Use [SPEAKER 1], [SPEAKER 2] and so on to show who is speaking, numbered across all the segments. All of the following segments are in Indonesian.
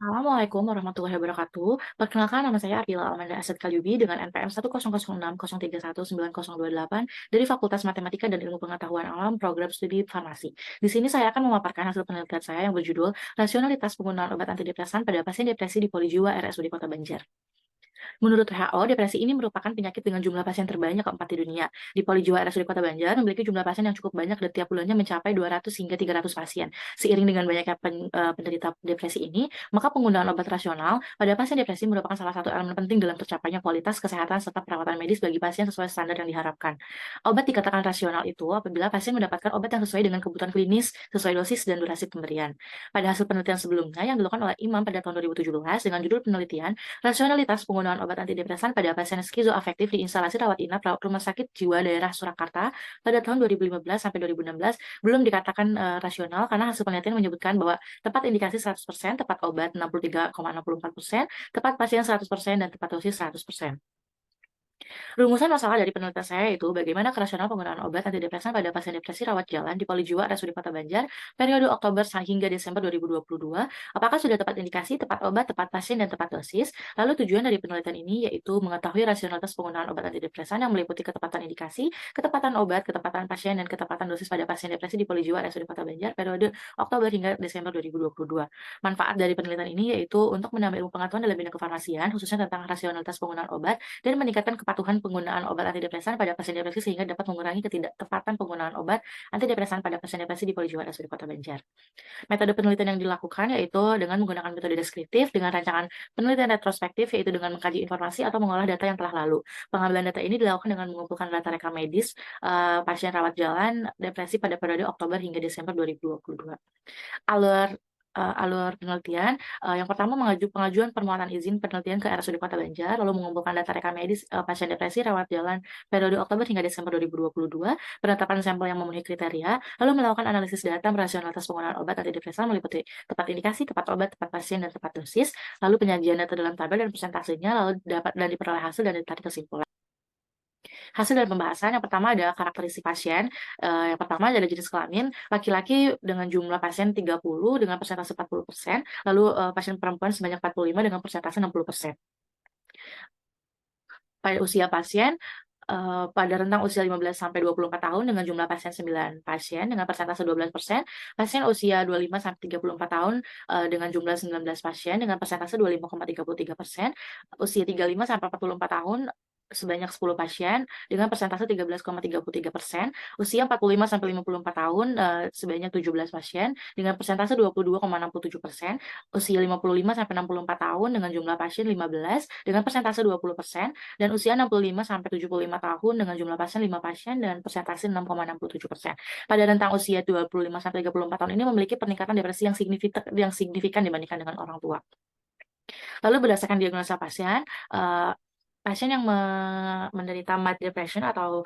[SPEAKER 1] Assalamualaikum warahmatullahi wabarakatuh. Perkenalkan, nama saya Ardila Almanda Asad Kalyubi dengan NPM 10060313908 dari Fakultas Matematika dan Ilmu Pengetahuan Alam Program Studi Farmasi. Di sini saya akan memaparkan hasil penelitian saya yang berjudul Rasionalitas Penggunaan Obat Antidepresan pada Pasien Depresi di Polijiwa RSUD Kota Banjar. Menurut WHO, depresi ini merupakan penyakit dengan jumlah pasien terbanyak keempat di dunia. Di Polijiwa RSUD Kota Banjar memiliki jumlah pasien yang cukup banyak dan tiap bulannya mencapai 200 hingga 300 pasien. Seiring dengan banyaknya penderita depresi ini, maka penggunaan obat rasional pada pasien depresi merupakan salah satu elemen penting dalam tercapainya kualitas kesehatan serta perawatan medis bagi pasien sesuai standar yang diharapkan. Obat dikatakan rasional itu apabila pasien mendapatkan obat yang sesuai dengan kebutuhan klinis, sesuai dosis dan durasi pemberian. Pada hasil penelitian sebelumnya yang dilakukan oleh IMAM pada tahun 2017 dengan judul penelitian Rasionalitas Penggunaan Obat Antidepresan pada Pasien Skizoafektif di Instalasi Rawat Inap Rumah Sakit Jiwa Daerah Surakarta pada tahun 2015 sampai 2016 belum dikatakan rasional karena hasil penelitian menyebutkan bahwa tepat indikasi 100%, tepat obat 63,64%, tepat pasien 100%, dan tepat dosis 100%. Rumusan masalah dari penelitian saya itu bagaimana kerasional penggunaan obat antidepresan pada pasien depresi rawat jalan di Polijiwa RSUD Kota Banjar periode Oktober hingga Desember 2022. Apakah sudah tepat indikasi, tepat obat, tepat pasien, dan tepat dosis? Lalu tujuan dari penelitian ini yaitu mengetahui rasionalitas penggunaan obat antidepresan yang meliputi ketepatan indikasi, ketepatan obat, ketepatan pasien, dan ketepatan dosis pada pasien depresi di Polijiwa RSUD Kota Banjar periode Oktober hingga Desember 2022. Manfaat dari penelitian ini yaitu untuk menambah ilmu pengetahuan dalam bidang kefarmasian, khususnya tentang rasionalitas penggunaan obat dan meningkatkan kepatuhan penggunaan obat antidepresan pada pasien depresi sehingga dapat mengurangi ketidaktepatan penggunaan obat antidepresan pada pasien depresi di Polijiwa RSUD Kota Banjar. Metode penelitian yang dilakukan yaitu dengan menggunakan metode deskriptif dengan rancangan penelitian retrospektif yaitu dengan mengkaji informasi atau mengolah data yang telah lalu. Pengambilan data ini dilakukan dengan mengumpulkan data rekam medis pasien rawat jalan depresi pada periode Oktober hingga Desember 2022. Alur alur penelitian, yang pertama pengajuan permohonan izin penelitian ke RSUD Kota Banjar, lalu mengumpulkan data rekam medis, pasien depresi rawat jalan periode Oktober hingga Desember 2022, penetapan sampel yang memenuhi kriteria, lalu melakukan analisis data rasionalitas penggunaan obat antidepresan meliputi tepat indikasi, tepat obat, tepat pasien, dan tepat dosis, lalu penyajian data dalam tabel dan persentasenya, lalu dapat dan diperoleh hasil dan ditarik kesimpulan. Hasil dari pembahasan yang pertama ada karakteristik pasien, yang pertama adalah jenis kelamin, laki-laki dengan jumlah pasien 30 dengan persentase 40%, lalu, pasien perempuan sebanyak 45 dengan persentase 60%. Pada usia pasien, pada rentang usia 15 sampai 24 tahun dengan jumlah pasien 9 pasien dengan persentase 12%, pasien usia 25 sampai 34 tahun, dengan jumlah 19 pasien dengan persentase 25,33%, usia 35 sampai 44 tahun sebanyak 10 pasien dengan persentase 13,33%, usia 45 sampai 54 tahun, sebanyak 17 pasien dengan persentase 22,67%, usia 55 sampai 64 tahun dengan jumlah pasien 15 dengan persentase 20%, dan usia 65 sampai 75 tahun dengan jumlah pasien 5 pasien dan persentase 6,67%. Pada rentang usia 25 sampai 34 tahun ini memiliki peningkatan depresi yang signifikan dibandingkan dengan orang tua. Lalu berdasarkan diagnosa pasien, pasien yang menderita mild depression atau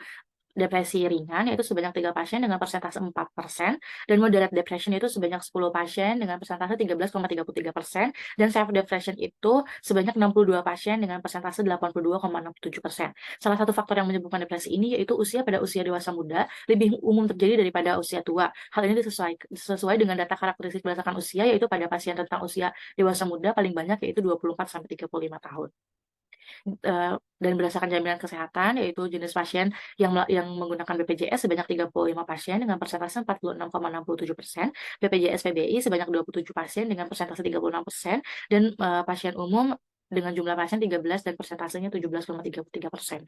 [SPEAKER 1] depresi ringan yaitu sebanyak 3 pasien dengan persentase 4%, dan moderate depression itu sebanyak 10 pasien dengan persentase 13,33%, dan severe depression itu sebanyak 62 pasien dengan persentase 82,67%. Salah satu faktor yang menyebabkan depresi ini yaitu usia pada usia dewasa muda lebih umum terjadi daripada usia tua. Hal ini sesuai dengan data karakteristik berdasarkan usia yaitu pada pasien rentang usia dewasa muda paling banyak yaitu 24 sampai 35 tahun. Dan berdasarkan jaminan kesehatan, yaitu jenis pasien yang menggunakan BPJS sebanyak 35 pasien dengan persentase 46,67%, BPJS PBI sebanyak 27 pasien dengan persentase 36%, dan pasien umum dengan jumlah pasien 13 dan persentasenya 17,33%.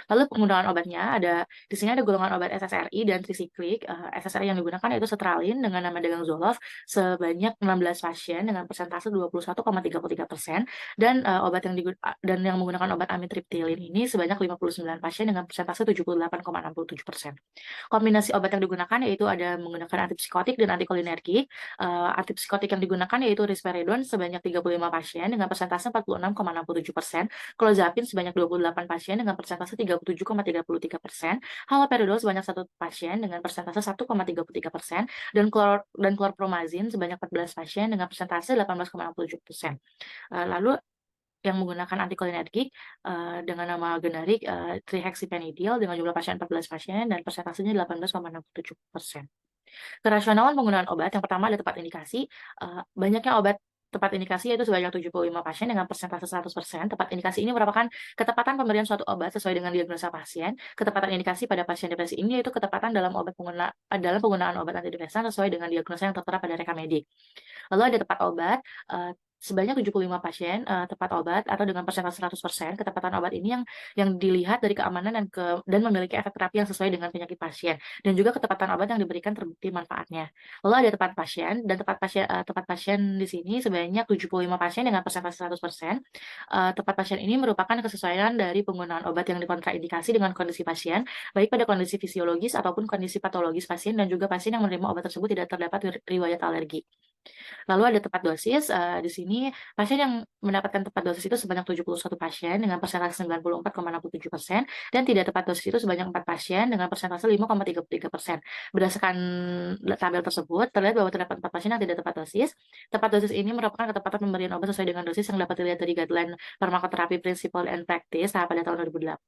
[SPEAKER 1] Lalu penggunaan obatnya di sini ada golongan obat SSRI dan trisiklik. SSRI yang digunakan yaitu sertralin dengan nama dagang Zoloft sebanyak 16 pasien dengan persentase 21,33%, dan dan yang menggunakan obat amitriptilin ini sebanyak 59 pasien dengan persentase 78,67%. Kombinasi obat yang digunakan yaitu ada menggunakan antipsikotik dan antikolinergik. Antipsikotik yang digunakan yaitu risperidon sebanyak 35 pasien dengan persentase 46,67%, clozapin sebanyak 28 pasien dengan persentase 37,33%, haloperidol sebanyak 1 pasien dengan persentase 1,33%, dan chlorpromazin sebanyak 14 pasien dengan persentase 18,67%. Lalu yang menggunakan antikolinergik dengan nama generik trihexyphenidyl dengan jumlah pasien 14 pasien dan persentasenya 18,67%. Kerasionalan penggunaan obat yang pertama ada tepat indikasi, banyaknya obat tepat indikasi yaitu sebanyak 75 pasien dengan persentase 100%. Tepat indikasi ini merupakan ketepatan pemberian suatu obat sesuai dengan diagnosa pasien. Ketepatan indikasi pada pasien depresi ini yaitu ketepatan dalam dalam penggunaan obat antidepresan sesuai dengan diagnosa yang tertera pada reka medik. Lalu ada tepat obat, sebanyak 75 pasien, tepat obat atau dengan persentase 100%. Ketepatan obat ini yang dilihat dari keamanan dan memiliki efek terapi yang sesuai dengan penyakit pasien, dan juga ketepatan obat yang diberikan terbukti manfaatnya. Lalu ada tepat pasien, dan tepat pasien di sini sebanyak 75 pasien dengan persentase 100%. Tepat pasien ini merupakan kesesuaian dari penggunaan obat yang dikontraindikasi dengan kondisi pasien, baik pada kondisi fisiologis ataupun kondisi patologis pasien, dan juga pasien yang menerima obat tersebut tidak terdapat riwayat alergi. Lalu ada tepat dosis, di sini pasien yang mendapatkan tepat dosis itu sebanyak 71 pasien dengan persentase 94,67%, dan tidak tepat dosis itu sebanyak 4 pasien dengan persentase 5,33%. Berdasarkan tabel tersebut, terlihat bahwa terdapat 4 pasien yang tidak tepat dosis. Tepat dosis ini merupakan ketepatan pemberian obat sesuai dengan dosis yang dapat dilihat dari guideline Pharmacotherapy Principle and Practice pada tahun 2008.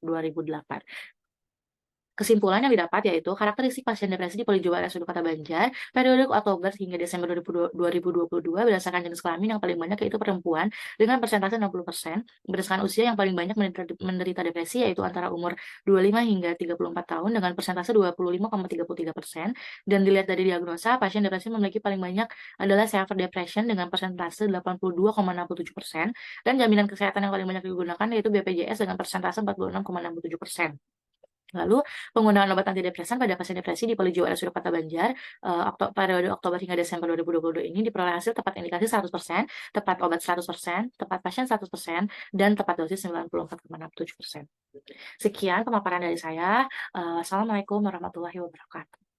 [SPEAKER 1] Kesimpulan yang didapat yaitu karakteristik pasien depresi di Polijuwa RSUD Kota Banjar periode Oktober hingga Desember 2022 berdasarkan jenis kelamin yang paling banyak yaitu perempuan dengan persentase 60%, berdasarkan usia yang paling banyak menderita depresi yaitu antara umur 25 hingga 34 tahun dengan persentase 25,33%, dan dilihat dari diagnosa pasien depresi memiliki paling banyak adalah severe depression dengan persentase 82,67%, dan jaminan kesehatan yang paling banyak digunakan yaitu BPJS dengan persentase 46,67%. Lalu, penggunaan obat antidepresan pada pasien depresi di Polijuwa RSUD Kota Banjar, periode Oktober hingga Desember 2022 ini diperoleh hasil tepat indikasi 100%, tepat obat 100%, tepat pasien 100%, dan tepat dosis 94,67%. Sekian pemaparan dari saya. Wassalamualaikum warahmatullahi wabarakatuh.